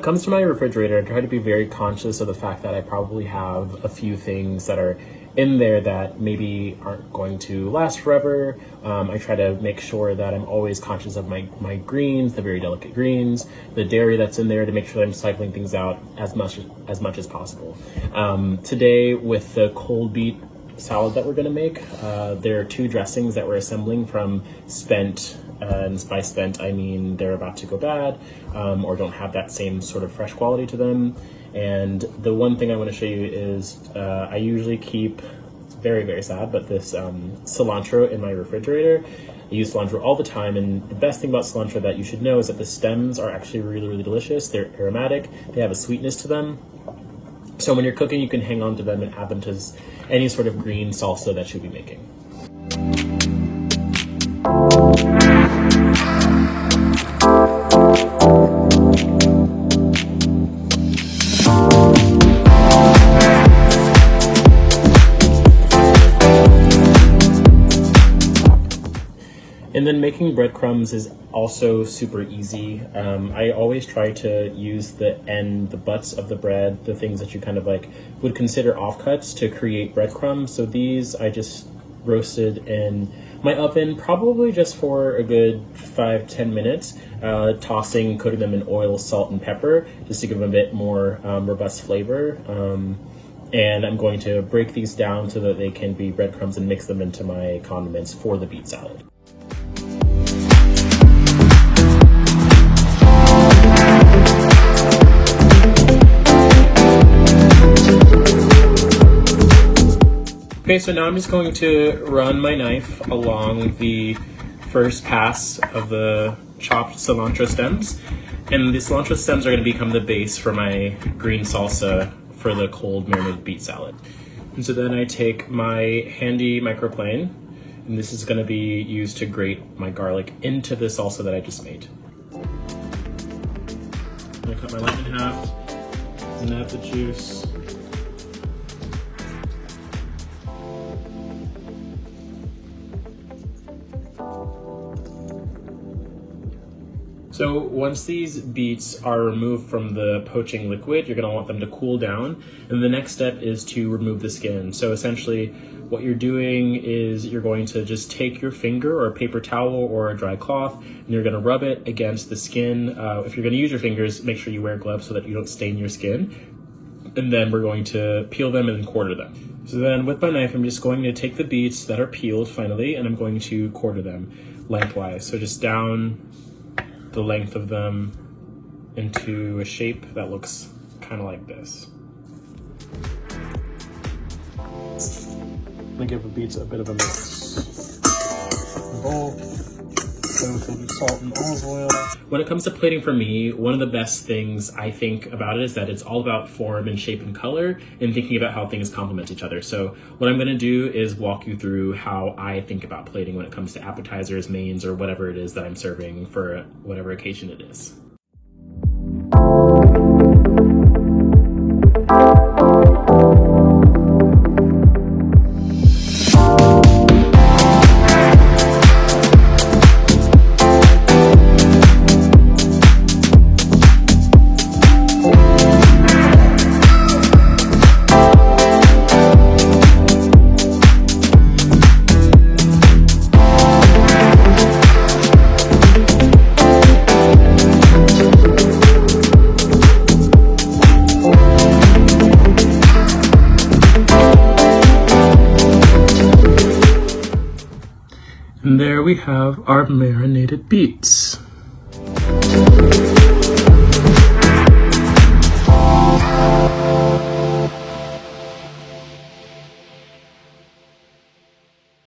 comes to my refrigerator, I try to be very conscious of the fact that I probably have a few things that are in there that maybe aren't going to last forever. I try to make sure that I'm always conscious of my greens, the very delicate greens, the dairy that's in there, to make sure that I'm cycling things out as much as possible. Today, with the cold beet salad that we're going to make, there are two dressings that we're assembling from spent, and by spent I mean they're about to go bad, or don't have that same sort of fresh quality to them. And the one thing I want to show you is I usually keep, very, very sad, but this cilantro in my refrigerator. I use cilantro all the time, and the best thing about cilantro that you should know is that the stems are actually really, really delicious. They're aromatic, they have a sweetness to them. So when you're cooking, you can hang on to them and add them to any sort of green salsa that you'll be making. And then making breadcrumbs is also super easy. I always try to use the butts of the bread, the things that you kind of like would consider offcuts, to create breadcrumbs. So these I just roasted in my oven, probably just for a good 5-10 minutes, coating them in oil, salt, and pepper, just to give them a bit more robust flavor. And I'm going to break these down so that they can be breadcrumbs and mix them into my condiments for the beet salad. Okay, so now I'm just going to run my knife along the first pass of the chopped cilantro stems. And the cilantro stems are going to become the base for my green salsa for the cold marinated beet salad. And so then I take my handy microplane, and this is going to be used to grate my garlic into the salsa that I just made. I'm going to cut my lemon in half and add the juice. So once these beets are removed from the poaching liquid, you're gonna want them to cool down. And the next step is to remove the skin. So essentially what you're doing is you're going to just take your finger or a paper towel or a dry cloth, and you're gonna rub it against the skin. If you're gonna use your fingers, make sure you wear gloves so that you don't stain your skin. And then we're going to peel them and then quarter them. So then with my knife, I'm just going to take the beets that are peeled finally, and I'm going to quarter them lengthwise. So just down the length of them into a shape that looks kind of like this. I'm gonna give the beets a bit of a mix. Bowl, salt and olive oil. When it comes to plating for me, one of the best things I think about it is that it's all about form and shape and color, and thinking about how things complement each other. So what I'm gonna do is walk you through how I think about plating when it comes to appetizers, mains, or whatever it is that I'm serving for whatever occasion it is. And there we have our marinated beets.